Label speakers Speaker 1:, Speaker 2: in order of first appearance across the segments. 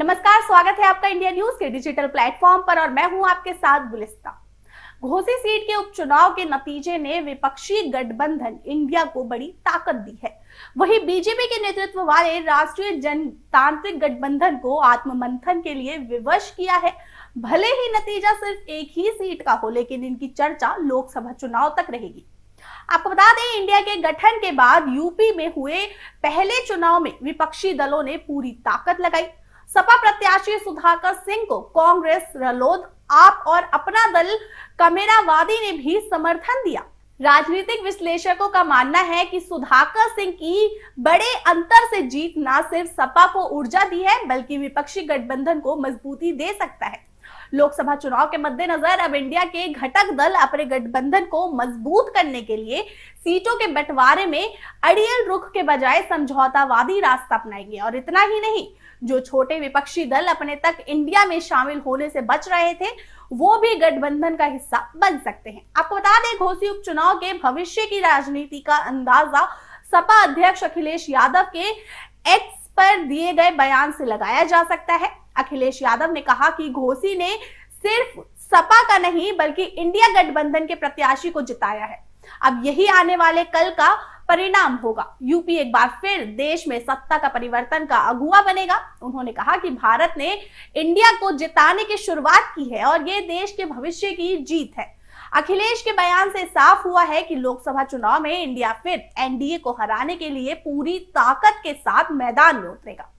Speaker 1: नमस्कार, स्वागत है आपका इंडिया न्यूज के डिजिटल प्लेटफॉर्म पर और मैं हूं आपके साथ गुलिस्ता। घोसी सीट के उपचुनाव के नतीजे ने विपक्षी गठबंधन इंडिया को बड़ी ताकत दी है। वहीं बीजेपी के नेतृत्व वाले राष्ट्रीय जनतांत्रिक गठबंधन को आत्ममंथन के लिए विवश किया है। भले ही नतीजा सिर्फ एक ही सीट का हो, लेकिन इनकी चर्चा लोकसभा चुनाव तक रहेगी। आपको बता दें, इंडिया के गठन के बाद यूपी में हुए पहले चुनाव में विपक्षी दलों ने पूरी ताकत लगाई। सपा प्रत्याशी सुधाकर सिंह को कांग्रेस, रालोद, आप और अपना दल कमेरावादी ने भी समर्थन दिया। राजनीतिक विश्लेषकों का मानना है कि सुधाकर सिंह की बड़े अंतर से जीत न सिर्फ सपा को ऊर्जा दी है, बल्कि विपक्षी गठबंधन को मजबूती दे सकता है। लोकसभा चुनाव के मद्देनजर अब इंडिया के घटक दल अपने गठबंधन को मजबूत करने के लिए सीटों के बंटवारे में अड़ियल रुख के बजाय समझौतावादी रास्ता अपनाएंगे। और इतना ही नहीं, जो छोटे विपक्षी दल अपने तक इंडिया में शामिल होने से बच रहे थे, वो भी गठबंधन का हिस्सा बन सकते हैं। आपको बता दें, घोसी उपचुनाव के भविष्य की राजनीति का अंदाजा सपा अध्यक्ष अखिलेश यादव के एक्स पर दिए गए बयान से लगाया जा सकता है। अखिलेश यादव ने कहा कि घोसी ने सिर्फ सपा का नहीं, बल्कि इंडिया गठबंधन के प्रत्याशी को जिताया है। अब यही आने वाले कल का परिणाम होगा। यूपी एक बार फिर देश में सत्ता का परिवर्तन का अगुवा बनेगा। उन्होंने कहा कि भारत ने इंडिया को जिताने की शुरुआत की है और ये देश के भविष्य की जीत है। अखिलेश के बयान से साफ हुआ है कि लोकसभा चुनाव में इंडिया फिर एनडीए को हराने के लिए पूरी ताकत के साथ मैदान में उतरेगा।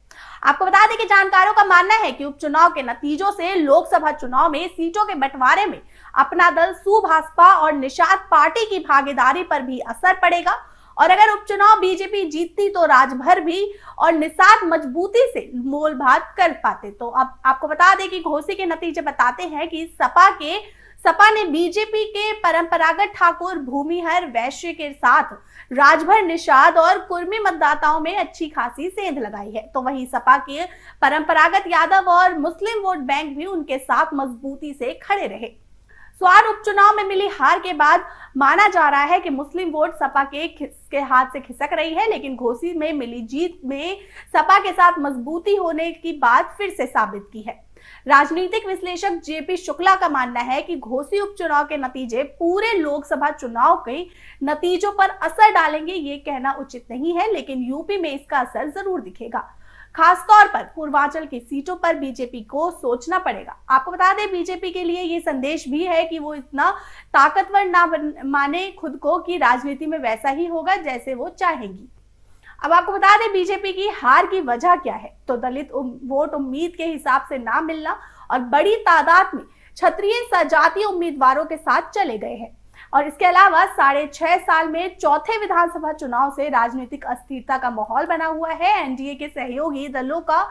Speaker 1: आपको बता दें कि जानकारों का मानना है कि उपचुनाव के नतीजों से लोकसभा चुनाव में सीटों के बंटवारे में अपना दल, सुभाषपा और निषाद पार्टी की भागीदारी पर भी असर पड़ेगा। और अगर उपचुनाव बीजेपी जीतती तो राजभर भी और निषाद मजबूती से मोलभात कर पाते। तो अब आपको बता दें कि घोसी के नतीजे बताते हैं कि सपा ने बीजेपी के परंपरागत ठाकुर, भूमिहर, वैश्य के साथ राजभर, निषाद और कुर्मी मतदाताओं में अच्छी खासी सेंध लगाई है। तो वहीं सपा के परंपरागत यादव और मुस्लिम वोट बैंक भी उनके साथ मजबूती से खड़े रहे। स्वार उपचुनाव में मिली हार के बाद माना जा रहा है कि मुस्लिम वोट सपा के हाथ से खिसक रही है, लेकिन घोसी में मिली जीत में सपा के साथ मजबूती होने की बात फिर से साबित की है। राजनीतिक विश्लेषक जेपी शुक्ला का मानना है कि घोसी उपचुनाव के नतीजे पूरे लोकसभा चुनाव के नतीजों पर असर डालेंगे, ये कहना उचित नहीं है, लेकिन यूपी में इसका असर जरूर दिखेगा। खासतौर पर पूर्वांचल की सीटों पर बीजेपी को सोचना पड़ेगा। आपको बता दें, बीजेपी के लिए ये संदेश भी है कि वो इतना ताकतवर ना माने खुद को कि राजनीति में वैसा ही होगा जैसे वो चाहेंगी। अब आपको बता दें, बीजेपी की हार की वजह क्या है। तो दलित वोट उम्मीद के हिसाब से ना मिलना और बड़ी तादाद में क्षत्रिय सजातीय उम्मीदवारों के साथ चले गए हैं। और इसके अलावा 6.5 साल में चौथे विधानसभा चुनाव से राजनीतिक अस्थिरता का माहौल बना हुआ है। एनडीए के सहयोगी दलों का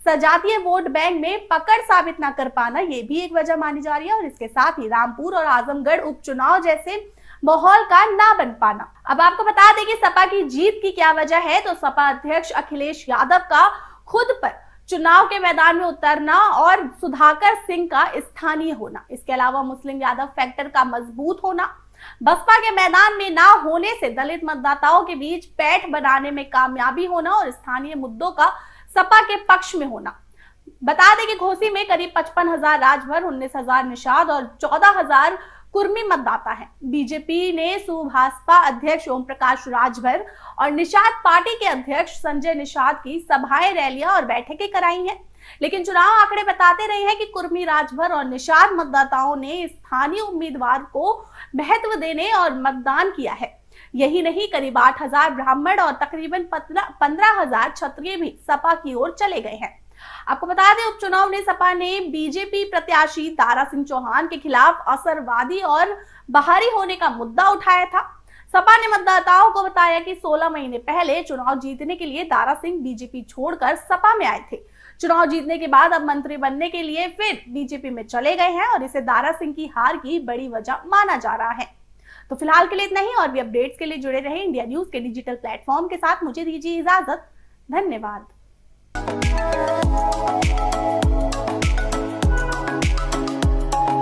Speaker 1: सजातीय वोट बैंक में पकड़ साबित न कर पाना, ये भी एक वजह मानी जा रही है। और इसके साथ ही रामपुर और आजमगढ़ उपचुनाव जैसे माहौल का ना बन पाना। अब आपको बता दें कि सपा की जीत की क्या वजह है। तो सपा अध्यक्ष अखिलेश यादव का खुद पर चुनाव के मैदान में उतरना और सुधाकर सिंह का स्थानीय होना, इसके अलावा मुस्लिम यादव फैक्टर का मजबूत होना, बसपा के मैदान में ना होने से दलित मतदाताओं के बीच पैठ बनाने में कामयाबी होना और स्थानीय मुद्दों का सपा के पक्ष में होना। बता दें कि घोसी में करीब 55,000 राजभर, 19,000 निषाद और 14,000 कुर्मी मतदाता हैं। बीजेपी ने सुभाषपा अध्यक्ष ओम प्रकाश राजभर और निषाद पार्टी के अध्यक्ष संजय निषाद की सभाएं, रैलियां और बैठकें कराई हैं। लेकिन चुनाव आंकड़े बताते रहे हैं कि कुर्मी, राजभर और निषाद मतदाताओं ने स्थानीय उम्मीदवार को महत्व देने और मतदान किया है। यही नहीं, करीब 8,000 ब्राह्मण और तकरीबन 15,000 क्षत्रिय भी सपा की ओर चले गए हैं। आपको बता दें, उपचुनाव ने सपा ने बीजेपी प्रत्याशी दारा सिंह चौहान के खिलाफ असरवादी और बाहरी होने का मुद्दा उठाया था। सपा ने मतदाताओं को बताया कि 16 महीने पहले चुनाव जीतने के लिए दारा सिंह बीजेपी छोड़कर सपा में आए थे। चुनाव जीतने के बाद अब मंत्री बनने के लिए फिर बीजेपी में चले गए हैं और इसे दारा सिंह की हार की बड़ी वजह माना जा रहा है। तो फिलहाल के लिए इतना ही, और भी अपडेट्स के लिए जुड़े रहे इंडिया न्यूज के डिजिटल प्लेटफॉर्म के साथ। मुझे दीजिए इजाजत। धन्यवाद।